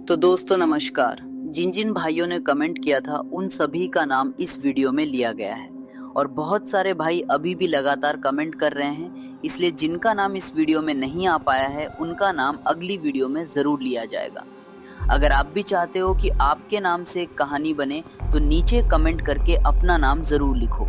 तो दोस्तों नमस्कार। जिन जिन भाइयों ने कमेंट किया था उन सभी का नाम इस वीडियो में लिया गया है और बहुत सारे भाई अभी भी लगातार कमेंट कर रहे हैं, इसलिए जिनका नाम इस वीडियो में नहीं आ पाया है उनका नाम अगली वीडियो में ज़रूर लिया जाएगा। अगर आप भी चाहते हो कि आपके नाम से एक कहानी बने तो नीचे कमेंट करके अपना नाम ज़रूर लिखो।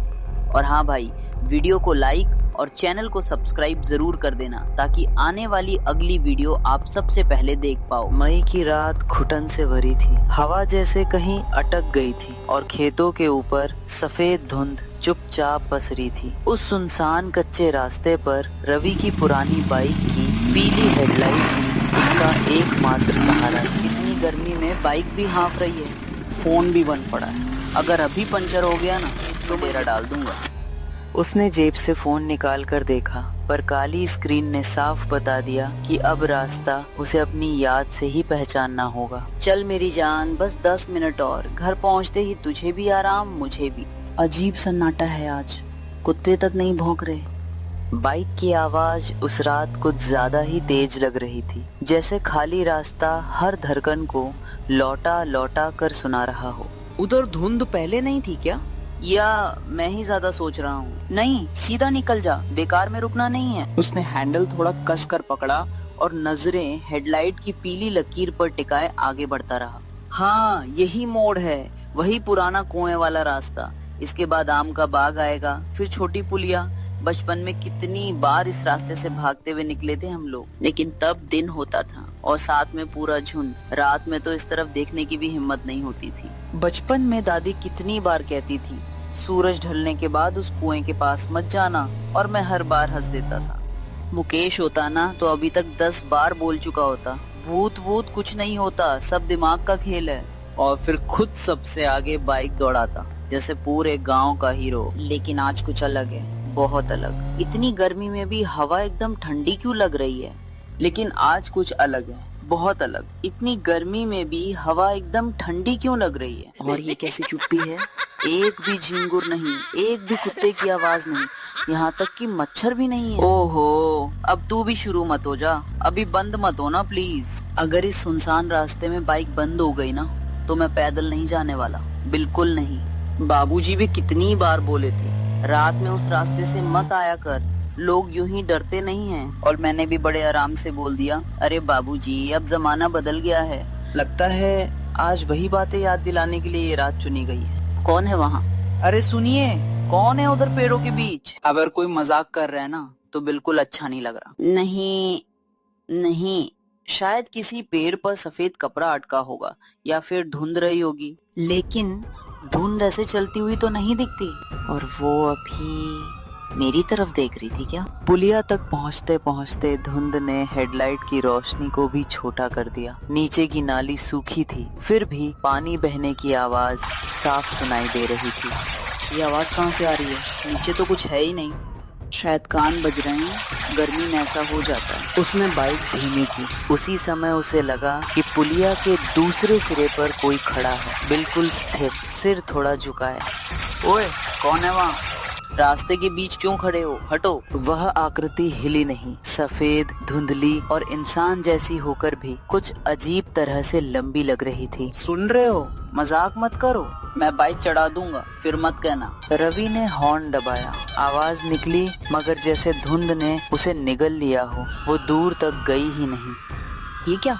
और हाँ भाई, वीडियो को लाइक और चैनल को सब्सक्राइब जरूर कर देना ताकि आने वाली अगली वीडियो आप सबसे पहले देख पाओ। मई की रात घुटन से भरी थी, हवा जैसे कहीं अटक गई थी और खेतों के ऊपर सफेद धुंध चुपचाप पसरी थी। उस सुनसान कच्चे रास्ते पर रवि की पुरानी बाइक की पीली हेडलाइट ही उसका एकमात्र सहारा थी। इतनी गर्मी में बाइक भी हाँफ रही है, फोन भी बंद पड़ा है। अगर अभी पंचर हो गया ना तो डेरा डाल दूंगा। उसने जेब से फोन निकाल कर देखा, पर काली स्क्रीन ने साफ बता दिया कि अब रास्ता उसे अपनी याद से ही पहचानना होगा। चल मेरी जान, बस 10 मिनट और, घर पहुंचते ही तुझे भी आराम मुझे भी। अजीब सन्नाटा है आज, कुत्ते तक नहीं भौंक रहे। बाइक की आवाज उस रात कुछ ज्यादा ही तेज लग रही थी, जैसे खाली रास्ता हर धड़कन को लौटा लौटा कर सुना रहा हो। उधर धुंध पहले नहीं थी क्या, या मैं ही ज्यादा सोच रहा हूँ? नहीं, सीधा निकल जा, बेकार में रुकना नहीं है। उसने हैंडल थोड़ा कस कर पकड़ा और नजरें हेडलाइट की पीली लकीर पर टिकाए आगे बढ़ता रहा। हाँ, यही मोड़ है, वही पुराना कुएं वाला रास्ता। इसके बाद आम का बाग आएगा, फिर छोटी पुलिया। बचपन में कितनी बार इस रास्ते से भागते हुए निकले थे हम लोग, लेकिन तब दिन होता था और साथ में पूरा झुंड। रात में तो इस तरफ देखने की भी हिम्मत नहीं होती थी। बचपन में दादी कितनी बार कहती थी, सूरज ढलने के बाद उस कुएं के पास मत जाना, और मैं हर बार हंस देता था। मुकेश होता ना तो अभी तक 10 बार बोल चुका होता, भूत वूत कुछ नहीं होता, सब दिमाग का खेल है, और फिर खुद सबसे आगे बाइक दौड़ाता जैसे पूरे गांव का हीरो। लेकिन आज कुछ अलग है, बहुत अलग। इतनी गर्मी में भी हवा एकदम ठंडी क्यों लग रही है? लेकिन आज कुछ अलग है, बहुत अलग। इतनी गर्मी में भी हवा एकदम ठंडी क्यों लग रही है? और ये कैसी चुप्पी है? एक भी झिंगुर नहीं, एक भी कुत्ते की आवाज नहीं, यहाँ तक कि मच्छर भी नहीं है। ओहो, अब तू भी शुरू मत हो जा, अभी बंद मत हो ना प्लीज। अगर इस सुनसान रास्ते में बाइक बंद हो गई ना तो मैं पैदल नहीं जाने वाला, बिल्कुल नहीं। बाबूजी भी कितनी बार बोले थे रात में उस रास्ते से मत आया कर, लोग यूं ही डरते नहीं हैं। और मैंने भी बड़े आराम से बोल दिया, अरे बाबूजी अब जमाना बदल गया है। लगता है आज वही बातें याद दिलाने के लिए ये रात चुनी गई है। कौन है वहाँ? अरे सुनिए, कौन है उधर पेड़ों के बीच? अगर कोई मजाक कर रहा है ना तो बिल्कुल अच्छा नहीं लग रहा। नहीं नहीं, शायद किसी पेड़ पर सफेद कपड़ा अटका होगा या फिर धुंध रही होगी, लेकिन धुंध ऐसे चलती हुई तो नहीं दिखती। और वो अभी मेरी तरफ देख रही थी क्या? पुलिया तक पहुँचते पहुँचते धुंध ने हेडलाइट की रोशनी को भी छोटा कर दिया। नीचे की नाली सूखी थी, फिर भी पानी बहने की आवाज साफ सुनाई दे रही थी। ये आवाज कहाँ से आ रही है? नीचे तो कुछ है ही नहीं, शायद कान बज रहे हैं। गर्मी में ऐसा हो जाता है। उसने बाइक धीमी की। उसी समय उसे लगा कि पुलिया के दूसरे सिरे पर कोई खड़ा है, बिल्कुल स्थिर, सिर थोड़ा झुकाए। ओए, कौन है वहाँ? रास्ते के बीच क्यों खड़े हो? हटो। वह आकृति हिली नहीं, सफेद, धुंधली और इंसान जैसी होकर भी कुछ अजीब तरह से लंबी लग रही थी। सुन रहे हो? मजाक मत करो, मैं बाइक चढ़ा दूंगा, फिर मत कहना। रवि ने हॉर्न दबाया, आवाज निकली, मगर जैसे धुंध ने उसे निगल लिया हो। वो दूर तक गई ही नहीं। ये क्या,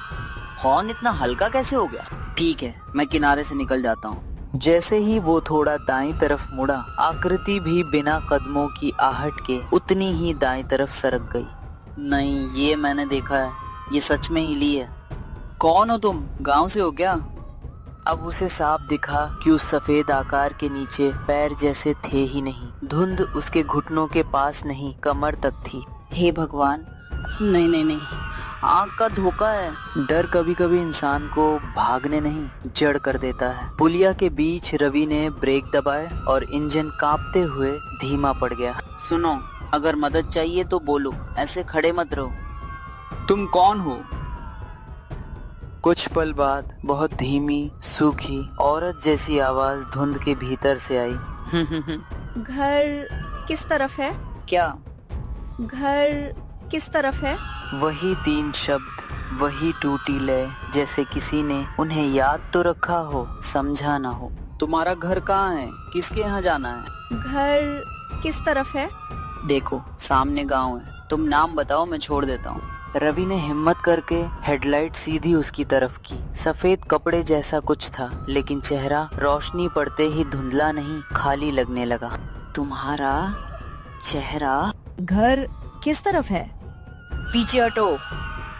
हॉर्न इतना हल्का कैसे हो गया? ठीक है, मैं किनारे से निकल जाता हूँ। जैसे ही वो थोड़ा दाईं तरफ मुड़ा, आकृति भी बिना कदमों की आहट के उतनी ही दाईं तरफ सरक गई। नहीं, ये मैंने देखा है, ये सच में हिली है। कौन हो तुम? गांव से हो क्या? अब उसे साफ दिखा कि उस सफेद आकार के नीचे पैर जैसे थे ही नहीं। धुंध उसके घुटनों के पास नहीं, कमर तक थी। हे भगवान, नहीं नहीं नहीं, आँख का धोखा है। डर कभी कभी इंसान को भागने नहीं, जड़ कर देता है। पुलिया के बीच रवि ने ब्रेक दबाए और इंजन कांपते हुए धीमा पड़ गया। सुनो, अगर मदद चाहिए तो बोलो, ऐसे खड़े मत रहो। तुम कौन हो? कुछ पल बाद बहुत धीमी, सूखी, औरत जैसी आवाज धुंध के भीतर से आई। घर किस तरफ है? क्या? घर किस तरफ है? वही 3 शब्द, वही टूटी लय, जैसे किसी ने उन्हें याद तो रखा हो, समझा ना हो। तुम्हारा घर कहाँ है? किसके यहाँ जाना है? घर किस तरफ है? देखो सामने गांव है, तुम नाम बताओ, मैं छोड़ देता हूँ। रवि ने हिम्मत करके हेडलाइट सीधी उसकी तरफ की। सफेद कपड़े जैसा कुछ था, लेकिन चेहरा रोशनी पड़ते ही धुंधला नहीं, खाली लगने लगा। तुम्हारा चेहरा? घर किस तरफ है? पीछे हटो।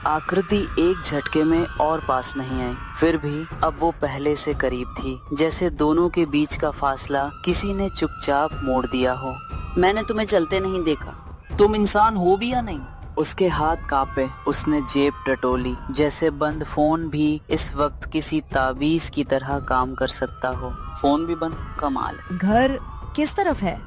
आकृति एक झटके में और पास नहीं आई, फिर भी अब वो पहले से करीब थी, जैसे दोनों के बीच का फासला किसी ने चुपचाप मोड़ दिया हो। मैंने तुम्हें चलते नहीं देखा, तुम इंसान हो भी या नहीं? उसके हाथ कांपे, उसने जेब टटोली, जैसे बंद फोन भी इस वक्त किसी ताबीज की तरह काम कर सकता हो। फोन भी बंद, कमाल है। घर किस तरफ है?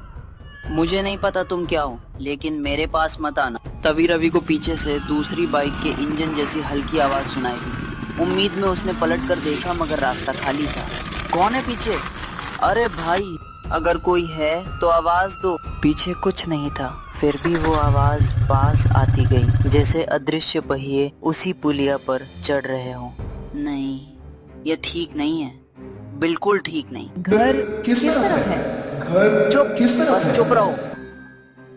मुझे नहीं पता तुम क्या हो, लेकिन मेरे पास मत आना। तभी रवि को पीछे से दूसरी बाइक के इंजन जैसी हल्की आवाज सुनाई दी। उम्मीद में उसने पलट कर देखा, मगर रास्ता खाली था। कौन है पीछे? अरे भाई, अगर कोई है तो आवाज दो। पीछे कुछ नहीं था, फिर भी वो आवाज पास आती गई, जैसे अदृश्य पहिए उसी पुलिया पर चढ़ रहे हों। नहीं, ये ठीक नहीं है, बिल्कुल ठीक नहीं। घर किस तरफ है? घर चुप, किस तरफ बस है? चुप रहो।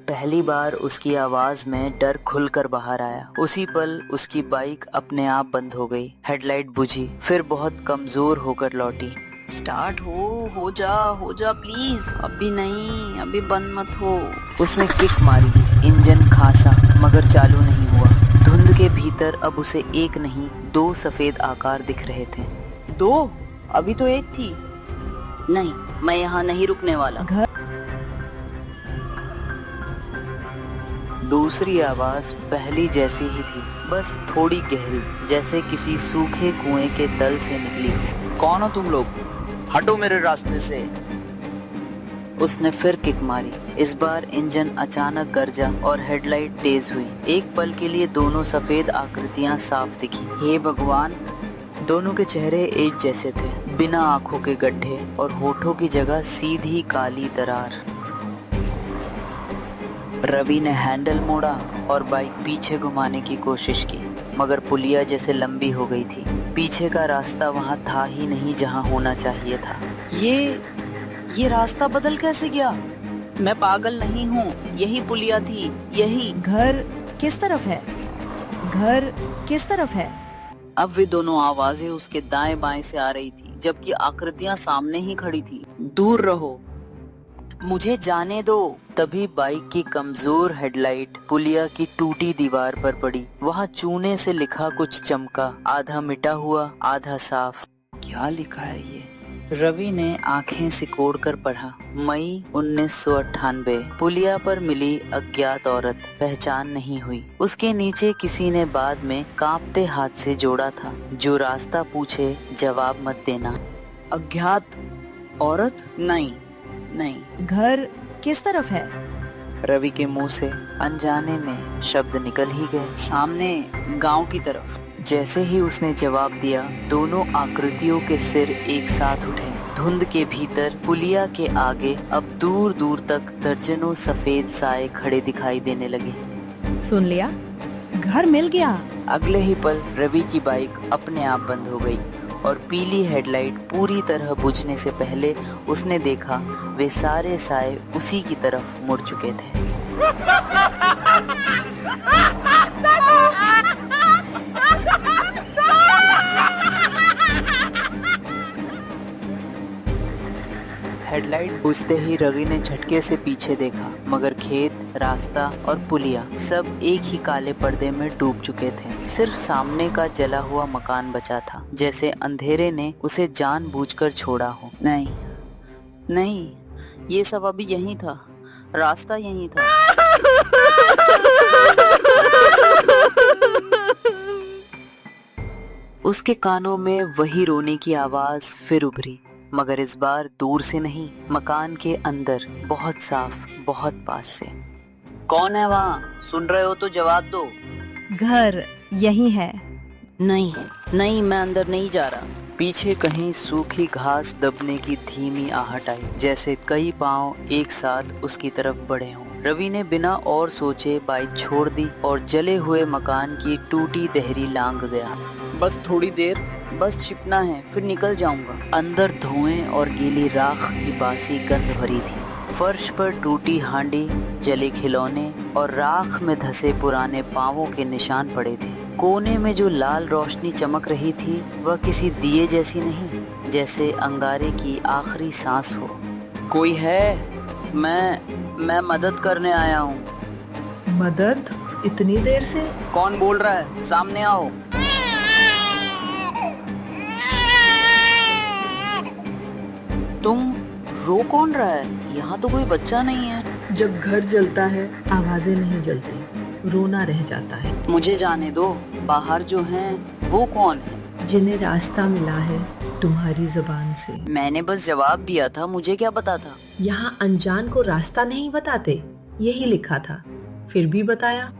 पहली बार उसकी आवाज में डर खुलकर बाहर आया। उसी पल उसकी बाइक अपने आप बंद हो गई। हेडलाइट बुझी, फिर बहुत कमजोर होकर लौटी। स्टार्ट हो जा प्लीज। अभी नहीं, अभी बंद मत हो। उसने किक मारी, इंजन खासा, मगर चालू नहीं हुआ। धुंध के भीतर अब उसे एक नहीं 2 सफेद आकार दिख रहे थे। 2? अभी तो एक थी। नहीं, मैं यहाँ नहीं रुकने वाला। दूसरी आवाज पहली जैसी ही थी, बस थोड़ी गहरी, जैसे किसी सूखे कुएं के तल से निकली हो। कौन हो तुम लोग? हटो मेरे रास्ते से। उसने फिर किक मारी। इस बार इंजन अचानक गरजा और हेडलाइट तेज हुई। एक पल के लिए दोनों सफेद आकृतियां साफ दिखी। हे भगवान! दोनों के चेहरे एक जैसे थे, बिना आंखों के गड्ढे और होठों की जगह सीधी काली दरार। रवि ने हैंडल मोड़ा और बाइक पीछे घुमाने की कोशिश की, मगर पुलिया जैसे लंबी हो गई थी। पीछे का रास्ता वहां था ही नहीं जहां होना चाहिए था। ये रास्ता बदल कैसे गया? मैं पागल नहीं हूँ, यही पुलिया थी, यही। घर किस तरफ है? घर किस तरफ है? अब वे दोनों आवाजें उसके दाएं बाएं से आ रही थी, जबकि आकृतियां सामने ही खड़ी थी। दूर रहो, मुझे जाने दो। तभी बाइक की कमजोर हेडलाइट पुलिया की टूटी दीवार पर पड़ी। वहाँ चूने से लिखा कुछ चमका, आधा मिटा हुआ, आधा साफ। क्या लिखा है ये? रवि ने आंखें सिकोड़कर पढ़ा। मई 1998, पुलिया पर मिली अज्ञात औरत, पहचान नहीं हुई। उसके नीचे किसी ने बाद में कांपते हाथ से जोड़ा था, जो रास्ता पूछे जवाब मत देना। अज्ञात औरत? नहीं। घर किस तरफ है? रवि के मुंह से अनजाने में शब्द निकल ही गए। सामने, गांव की तरफ। जैसे ही उसने जवाब दिया, दोनों आकृतियों के सिर एक साथ उठे। धुंध के भीतर पुलिया के आगे अब दूर दूर तक दर्जनों सफेद साए खड़े दिखाई देने लगे। सुन लिया, घर मिल गया। अगले ही पल रवि की बाइक अपने आप बंद हो गई और पीली हेडलाइट पूरी तरह बुझने से पहले उसने देखा वे सारे साए उसी की तरफ मुड़ चुके थे। हेडलाइट बुझते ही रवि ने झटके से पीछे देखा, मगर खेत, रास्ता और पुलिया सब एक ही काले पर्दे में डूब चुके थे। सिर्फ सामने का जला हुआ मकान बचा था, जैसे अंधेरे ने उसे जानबूझकर छोड़ा हो। नहीं, ये सब अभी यहीं था, रास्ता यहीं था। उसके कानों में वही रोने की आवाज फिर उभरी, मगर इस बार दूर से नहीं, मकान के अंदर, बहुत साफ, बहुत पास से। कौन है वहाँ? सुन रहे हो तो जवाब दो। घर यही है। नहीं, मैं अंदर नहीं जा रहा। पीछे कहीं सूखी घास दबने की धीमी आहट आई, जैसे कई पांव एक साथ उसकी तरफ बढ़े हों। रवि ने बिना और सोचे बाइक छोड़ दी और जले हुए मकान की टूटी देहरी लांग गया। बस थोड़ी देर, बस छिपना है, फिर निकल जाऊंगा। अंदर धुएं और गीली राख की बासी गंध भरी थी। फर्श पर टूटी हांडी, जले खिलौने और राख में धसे पुराने पांवों के निशान पड़े थे। कोने में जो लाल रोशनी चमक रही थी वह किसी दिए जैसी नहीं, जैसे अंगारे की आखिरी सांस हो। कोई है? मैं मदद करने आया हूँ। मदद? इतनी देर से? कौन बोल रहा है? सामने आओ। तुम रो कौन रहा है? यहाँ तो कोई बच्चा नहीं है। जब घर जलता है आवाजें नहीं जलती, रोना रह जाता है। मुझे जाने दो। बाहर जो हैं वो कौन है? जिन्हें रास्ता मिला है तुम्हारी जुबान से। मैंने बस जवाब दिया था, मुझे क्या पता था? यहाँ अनजान को रास्ता नहीं बताते, यही लिखा था, फिर भी बताया।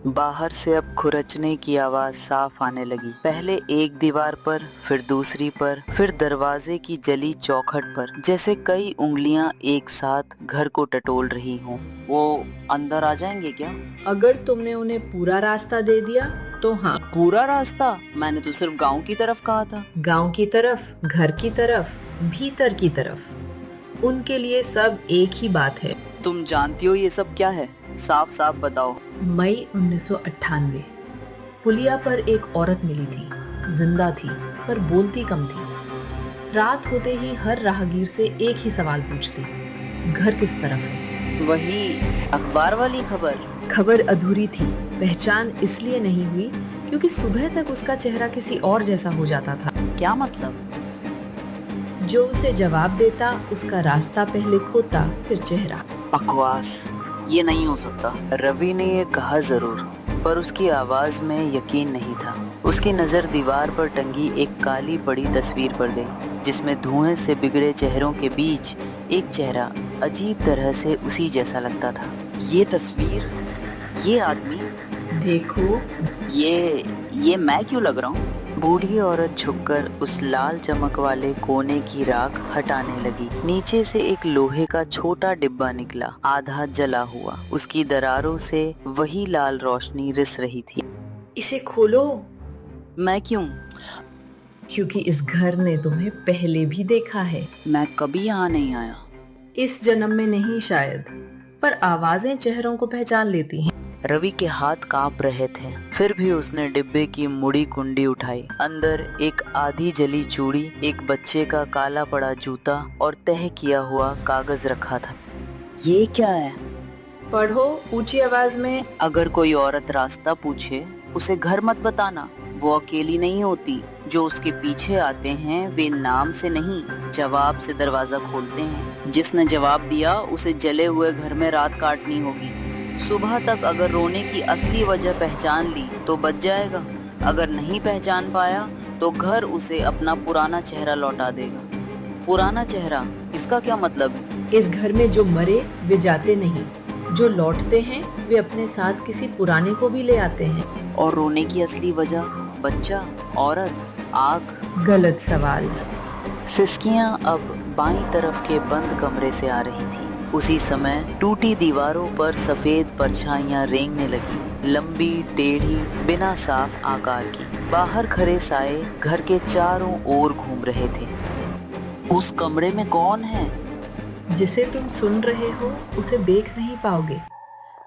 बाहर से अब खुरचने की आवाज साफ आने लगी। पहले एक दीवार पर, फिर दूसरी पर, फिर दरवाजे की जली चौखट पर, जैसे कई उंगलियां एक साथ घर को टटोल रही हों। वो अंदर आ जाएंगे क्या? अगर तुमने उन्हें पूरा रास्ता दे दिया तो हाँ। पूरा रास्ता? मैंने तो सिर्फ गांव की तरफ कहा था। गांव की तरफ, घर की तरफ, भीतर की तरफ, उनके लिए सब एक ही बात है। तुम जानती हो ये सब क्या है? साफ साफ बताओ। मई 1998, पुलिया पर एक औरत मिली थी। जिंदा थी पर बोलती कम थी। रात होते ही हर राहगीर से एक ही सवाल पूछती, घर किस तरफ है? वही अखबार वाली खबर? खबर अधूरी थी। पहचान इसलिए नहीं हुई क्योंकि सुबह तक उसका चेहरा किसी और जैसा हो जाता था। क्या मतलब? जो उसे जवाब देता उसका रास्ता पहले खोता, फिर चेहरा। बकवास, ये नहीं हो सकता। रवि ने ये कहा जरूर, पर उसकी आवाज में यकीन नहीं था। उसकी नजर दीवार पर टंगी एक काली पड़ी तस्वीर पर गई, जिसमें धुएं से बिगड़े चेहरों के बीच एक चेहरा अजीब तरह से उसी जैसा लगता था। ये तस्वीर, ये आदमी, देखो। ये मैं क्यों लग रहा हूँ? बूढ़ी औरत झुककर उस लाल चमक वाले कोने की राख हटाने लगी। नीचे से एक लोहे का छोटा डिब्बा निकला, आधा जला हुआ। उसकी दरारों से वही लाल रोशनी रिस रही थी। इसे खोलो। मैं क्यों? क्योंकि इस घर ने तुम्हें पहले भी देखा है। मैं कभी यहाँ नहीं आया। इस जन्म में नहीं शायद, पर आवाजें चेहरों को पहचान लेती हैं। रवि के हाथ कांप रहे थे, फिर भी उसने डिब्बे की मुड़ी कुंडी उठाई। अंदर एक आधी जली चूड़ी, एक बच्चे का काला पड़ा जूता और तह किया हुआ कागज रखा था। ये क्या है? पढ़ो ऊंची आवाज में। अगर कोई औरत रास्ता पूछे, उसे घर मत बताना। वो अकेली नहीं होती। जो उसके पीछे आते हैं वे नाम से नहीं, जवाब से दरवाजा खोलते हैं। जिसने जवाब दिया उसे जले हुए घर में रात काटनी होगी। सुबह तक अगर रोने की असली वजह पहचान ली तो बच जाएगा। अगर नहीं पहचान पाया तो घर उसे अपना पुराना चेहरा लौटा देगा। पुराना चेहरा, इसका क्या मतलब है? इस घर में जो मरे वे जाते नहीं, जो लौटते हैं वे अपने साथ किसी पुराने को भी ले आते हैं। और रोने की असली वजह? बच्चा, औरत, आग? गलत सवाल। सिसकियां अब बाईं तरफ के बंद कमरे से आ रही थी। उसी समय टूटी दीवारों पर सफेद परछाइयां रेंगने लगी, लंबी, टेढ़ी, बिना साफ आकार की। बाहर खड़े साए घर के चारों ओर घूम रहे थे। उस कमरे में कौन है? जिसे तुम सुन रहे हो उसे देख नहीं पाओगे,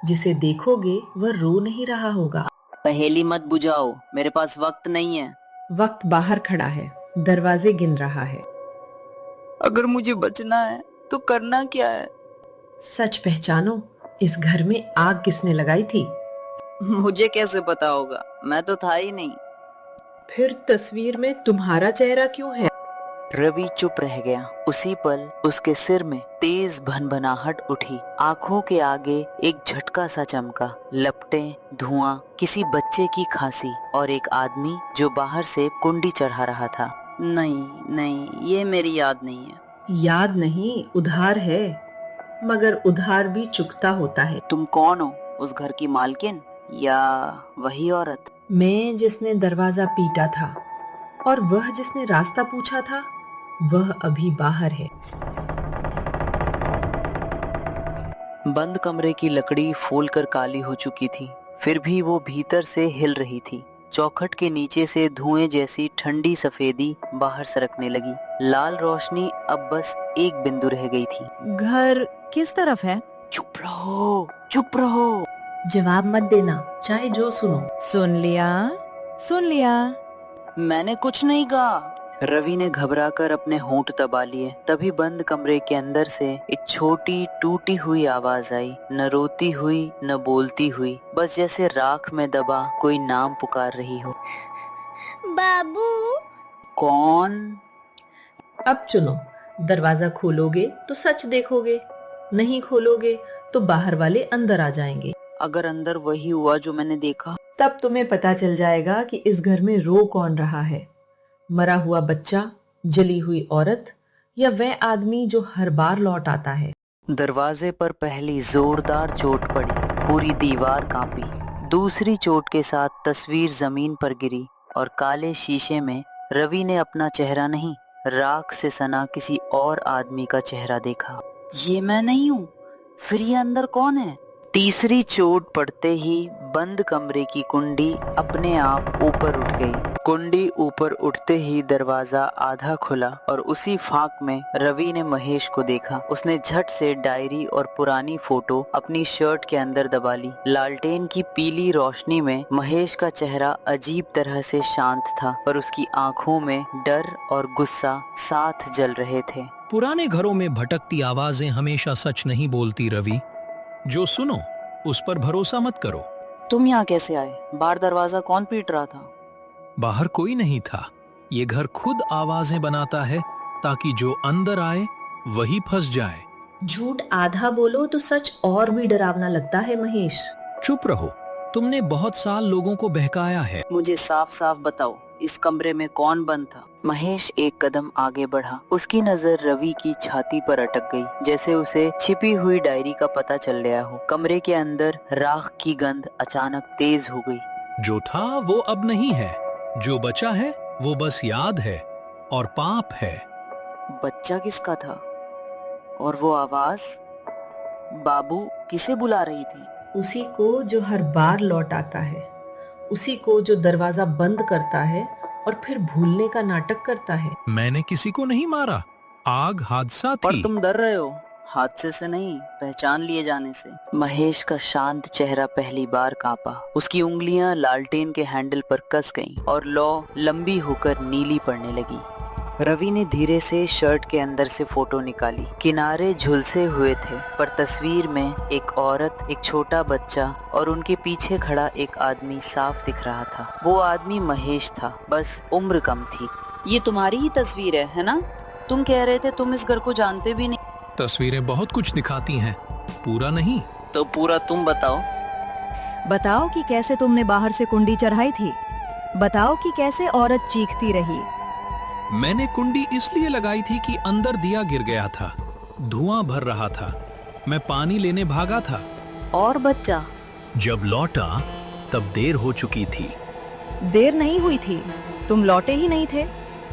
जिसे देखोगे वह रो नहीं रहा होगा। पहेली मत बुझाओ, मेरे पास वक्त नहीं है। वक्त बाहर खड़ा है, दरवाजे गिन रहा है। अगर मुझे बचना है तो करना क्या है? सच पहचानो, इस घर में आग किसने लगाई थी? मुझे कैसे पता होगा? मैं तो था ही नहीं। फिर तस्वीर में तुम्हारा चेहरा क्यों है? रवि चुप रह गया। उसी पल उसके सिर में तेज भनभनाहट उठी। आंखों के आगे एक झटका सा चमका, लपटें, धुआं, किसी बच्चे की खांसी और एक आदमी जो बाहर से कुंडी चढ़ा रहा था। नहीं, ये मेरी याद नहीं है। याद नहीं, उधार है, मगर उधार भी चुकता होता है। तुम कौन हो? उस घर की मालकिन या वही औरत? मैं जिसने दरवाजा पीटा था और वह जिसने रास्ता पूछा था, वह अभी बाहर है। बंद कमरे की लकड़ी फूलकर काली हो चुकी थी, फिर भी वो भीतर से हिल रही थी। चौखट के नीचे से धुएं जैसी ठंडी सफेदी बाहर सरकने लगी। लाल रोशनी अब बस एक बिंदु रह गई थी। घर किस तरफ है? चुप रहो, चुप रहो। जवाब मत देना, चाहे जो सुनो। सुन लिया, सुन लिया। मैंने कुछ नहीं कहा। रवि ने घबराकर अपने होंठ दबा लिए। तभी बंद कमरे के अंदर से एक छोटी टूटी हुई आवाज आई, न रोती हुई न बोलती हुई, बस जैसे राख में दबा कोई नाम पुकार रही हो। बाबू। कौन? अब चुनो, दरवाजा खोलोगे तो सच देखोगे, नहीं खोलोगे तो बाहर वाले अंदर आ जाएंगे। अगर अंदर वही हुआ जो मैंने देखा? तब तुम्हें पता चल जाएगा कि इस घर में रो कौन रहा है, मरा हुआ बच्चा, जली हुई औरत या वह आदमी जो हर बार लौट आता है। दरवाजे पर पहली जोरदार चोट पड़ी, पूरी दीवार कांपी। दूसरी चोट के साथ तस्वीर जमीन पर गिरी और काले शीशे में रवि ने अपना चेहरा नहीं, राख से सना किसी और आदमी का चेहरा देखा। ये मैं नहीं हूँ, फिर ये अंदर कौन है? तीसरी चोट पड़ते ही बंद कमरे की कुंडी अपने आप ऊपर उठ गई। कुंडी ऊपर उठते ही दरवाजा आधा खुला और उसी फाक में रवि ने महेश को देखा। उसने झट से डायरी और पुरानी फोटो अपनी शर्ट के अंदर दबा ली। लालटेन की पीली रोशनी में महेश का चेहरा अजीब तरह से शांत था, पर उसकी आंखों में डर और गुस्सा साथ जल रहे थे। पुराने घरों में भटकती आवाजें हमेशा सच नहीं बोलती रवि। जो सुनो उस पर भरोसा मत करो। तुम यहाँ कैसे आए? बाहर दरवाजा कौन पीट रहा था? बाहर कोई नहीं था। ये घर खुद आवाजें बनाता है ताकि जो अंदर आए वही फंस जाए। झूठ आधा बोलो तो सच और भी डरावना लगता है महेश। चुप रहो, तुमने बहुत साल लोगों को बहकाया है। मुझे साफ साफ बताओ, इस कमरे में कौन बंद था? महेश एक कदम आगे बढ़ा। उसकी नजर रवि की छाती पर अटक गई, जैसे उसे छिपी हुई डायरी का पता चल गया हो। कमरे के अंदर राख की गंध अचानक तेज हो गई। जो था वो अब नहीं है, जो बचा है वो बस याद है और पाप है। बच्चा किसका था? और वो आवाज? बाबू किसे बुला रही थी? उसी को जो हर बार लौट आता है, उसी को जो दरवाजा बंद करता है और फिर भूलने का नाटक करता है। मैंने किसी को नहीं मारा, आग हादसा पर थी। तुम डर रहे हो, हादसे से नहीं, पहचान लिए जाने से। महेश का शांत चेहरा पहली बार कांपा। उसकी उंगलियां लालटेन के हैंडल पर कस गईं और लौ लंबी होकर नीली पड़ने लगी। रवि ने धीरे से शर्ट के अंदर से फोटो निकाली। किनारे झुलसे हुए थे, पर तस्वीर में एक औरत, एक छोटा बच्चा और उनके पीछे खड़ा एक आदमी साफ दिख रहा था। वो आदमी महेश था, बस उम्र कम थी। ये तुम्हारी ही तस्वीर है ना? तुम कह रहे थे तुम इस घर को जानते भी नहीं। तस्वीरें बहुत कुछ दिखाती हैं, पूरा नहीं। तो पूरा तुम बताओ। बताओ कि कैसे तुमने बाहर से कुंडी चढ़ाई थी। बताओ कि कैसे औरत चीखती रही। मैंने कुंडी इसलिए लगाई थी कि अंदर दिया गिर गया था, धुआं भर रहा था। मैं पानी लेने भागा था। और बच्चा? जब लौटा तब देर हो चुकी थी। देर नहीं हुई थी, तुम लौटे ही नहीं थे,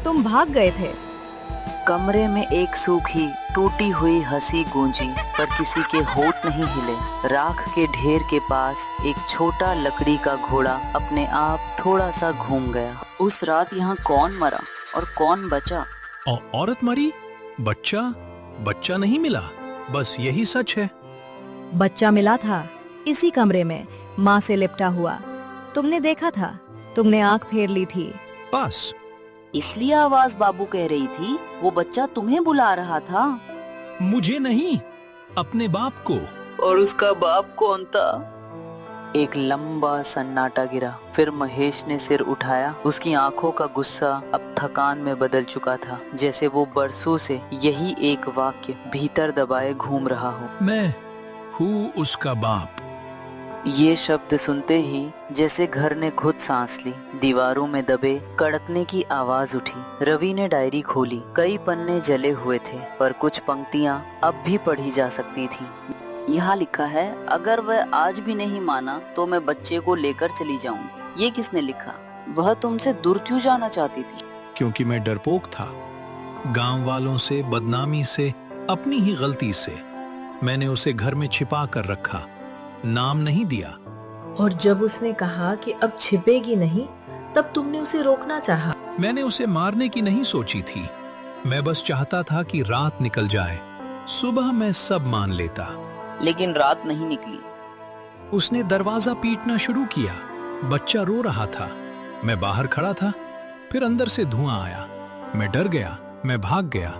तुम भाग गए थे। कमरे में एक सूखी टूटी हुई हंसी गूंजी, पर किसी के होंठ नहीं हिले। राख के ढेर के पास एक छोटा लकड़ी का घोड़ा अपने आप थोड़ा सा घूम गया। उस रात यहाँ कौन मरा और कौन बचा? औरत मरी, बच्चा नहीं मिला, बस यही सच है। बच्चा मिला था इसी कमरे में, माँ से लिपटा हुआ। तुमने देखा था, तुमने आंख फेर ली थी। बस इसलिए आवाज बाबू कह रही थी। वो बच्चा तुम्हें बुला रहा था। मुझे नहीं, अपने बाप को। और उसका बाप कौन था? एक लंबा सन्नाटा गिरा, फिर महेश ने सिर उठाया। उसकी आंखों का गुस्सा अब थकान में बदल चुका था, जैसे वो बरसों से यही एक वाक्य भीतर दबाए घूम रहा हो। मैं हूँ उसका बाप। ये शब्द सुनते ही जैसे घर ने खुद सांस ली। दीवारों में दबे कड़कने की आवाज उठी। रवि ने डायरी खोली। कई पन्ने जले हुए थे, पर कुछ पंक्तियां अब भी पढ़ी जा सकती थी। यहाँ लिखा है, अगर वह आज भी नहीं माना तो मैं बच्चे को लेकर चली जाऊंगी। ये किसने लिखा? वह तुमसे दूर क्यों जाना चाहती थी? क्योंकि मैं डरपोक था, गांव वालों से, बदनामी से, अपनी ही गलती से। मैंने उसे घर में छिपा कर रखा, नाम नहीं दिया। और जब उसने कहा कि अब छिपेगी नहीं, तब तुमने उसे रोकना चाहा। मैंने उसे मारने की नहीं सोची थी, मैं बस चाहता था कि रात निकल जाए, सुबह मैं सब मान लेता। लेकिन रात नहीं निकली। उसने दरवाजा पीटना शुरू किया, बच्चा रो रहा था। मैं बाहर खड़ा था, फिर अंदर से धुआं आया। मैं डर गया, मैं भाग गया।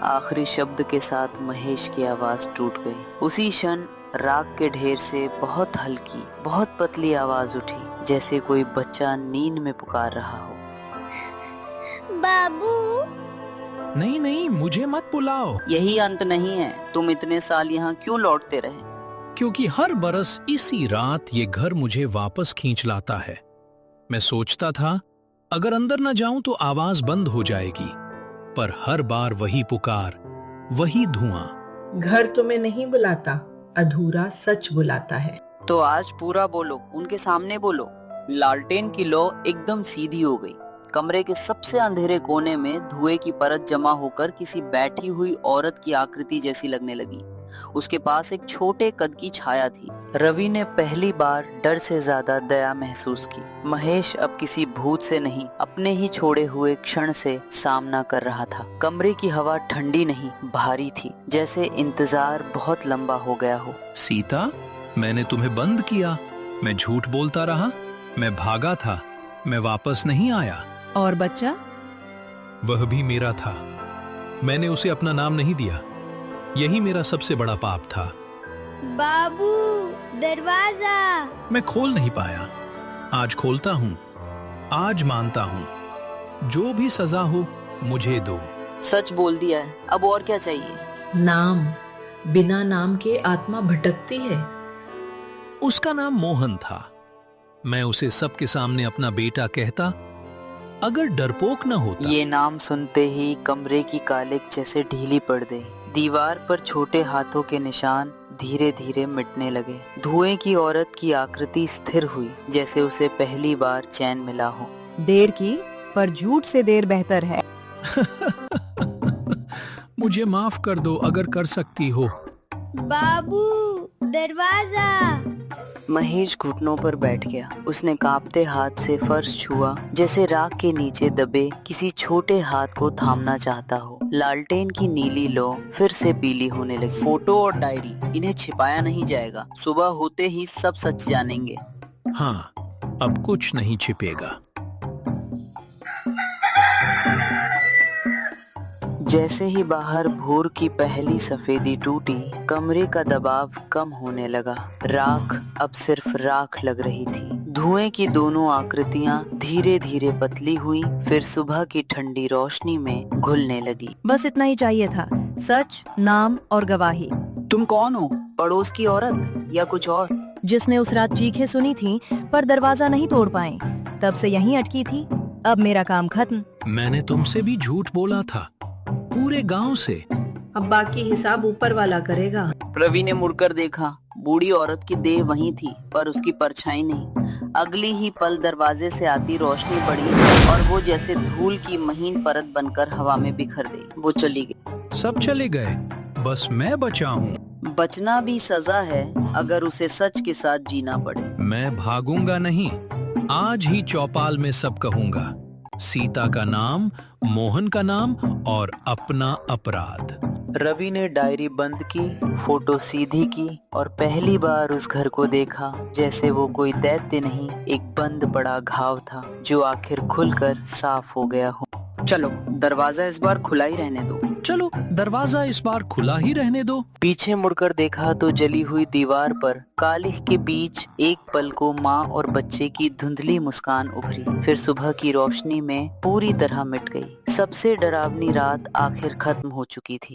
आखिरी शब्द के साथ महेश की आवाज टूट गई। उसी क्षण राख के ढेर से बहुत हल्की, बहुत पतली आवाज उठी, जैसे कोई बच्चा नींद में पुकार रहा हो। बाबू। नहीं नहीं, मुझे मत बुलाओ। यही अंत नहीं है। तुम इतने साल यहाँ क्यों लौटते रहे? क्योंकि हर बरस इसी रात ये घर मुझे वापस खींच लाता है। मैं सोचता था अगर अंदर न जाऊं तो आवाज बंद हो जाएगी, पर हर बार वही पुकार, वही धुआं। घर तुम्हें नहीं बुलाता, अधूरा सच बुलाता है। तो आज पूरा बोलो, उनके सामने बोलो। लालटेन की लौ एकदम सीधी हो गई। कमरे के सबसे अंधेरे कोने में धुएं की परत जमा होकर किसी बैठी हुई औरत की आकृति जैसी लगने लगी। उसके पास एक छोटे कद की छाया थी। रवि ने पहली बार डर से ज्यादा दया महसूस की। महेश अब किसी भूत से नहीं, अपने ही छोड़े हुए क्षण से सामना कर रहा था। कमरे की हवा ठंडी नहीं, भारी थी, जैसे इंतजार बहुत लंबा हो गया हो। सीता, मैंने तुम्हें बंद किया। मैं झूठ बोलता रहा, मैं भागा था, मैं वापस नहीं आया। और बच्चा? वह भी मेरा था। मैंने उसे अपना नाम नहीं दिया। यही मेरा सबसे बड़ा पाप था। बाबू, दरवाजा। मैं खोल नहीं पाया। आज खोलता हूँ, आज मानता हूँ। जो भी सजा हो मुझे दो। सच बोल दिया है, अब और क्या चाहिए? नाम। बिना नाम के आत्मा भटकती है। उसका नाम मोहन था। मैं उसे सबके सामने अपना बेटा कहता, अगर डरपोक न होता। ये नाम सुनते ही कमरे की कालिक जैसे ढीली पड़ गई। दीवार पर छोटे हाथों के निशान धीरे धीरे मिटने लगे। धुएं की औरत की आकृति स्थिर हुई, जैसे उसे पहली बार चैन मिला हो। देर की, पर झूठ से देर बेहतर है। मुझे माफ कर दो अगर कर सकती हो। बाबू, दरवाजा। महेश घुटनों पर बैठ गया। उसने कांपते हाथ से फर्श छुआ, जैसे राख के नीचे दबे किसी छोटे हाथ को थामना चाहता हो। लालटेन की नीली लौ फिर से पीली होने लगी। फोटो और डायरी, इन्हें छिपाया नहीं जाएगा। सुबह होते ही सब सच जानेंगे। हाँ, अब कुछ नहीं छिपेगा। जैसे ही बाहर भोर की पहली सफेदी टूटी, कमरे का दबाव कम होने लगा। राख अब सिर्फ राख लग रही थी। धुएं की दोनों आकृतियां धीरे धीरे पतली हुई, फिर सुबह की ठंडी रोशनी में घुलने लगी। बस इतना ही चाहिए था, सच, नाम और गवाही। तुम कौन हो? पड़ोस की औरत या कुछ और? जिसने उस रात चीखें सुनी थी पर दरवाजा नहीं तोड़ पाए, तब से यहीं अटकी थी। अब मेरा काम खत्म। मैंने तुमसे भी झूठ बोला था, पूरे गांव से। अब बाकी हिसाब ऊपर वाला करेगा। रवि ने मुड़कर देखा। बूढ़ी औरत की देह वहीं थी, पर उसकी परछाई नहीं। अगली ही पल दरवाजे से आती रोशनी बढ़ी और वो जैसे धूल की महीन परत बनकर हवा में बिखर गई। वो चली गई। सब चले गए, बस मैं बचा हूँ। बचना भी सजा है, अगर उसे सच के साथ जीना पड़े। मैं भागूंगा नहीं, आज ही चौपाल में सब कहूंगा। सीता का नाम, मोहन का नाम और अपना अपराध। रवि ने डायरी बंद की, फोटो सीधी की और पहली बार उस घर को देखा जैसे वो कोई दैत्य नहीं, एक बंद पड़ा घाव था जो आखिर खुलकर साफ हो गया हो। चलो, दरवाजा इस बार खुला ही रहने दो। चलो, दरवाजा इस बार खुला ही रहने दो। पीछे मुड़कर देखा तो जली हुई दीवार पर कालिख के बीच एक पल को माँ और बच्चे की धुंधली मुस्कान उभरी। फिर सुबह की रोशनी में पूरी तरह मिट गई। सबसे डरावनी रात आखिर खत्म हो चुकी थी।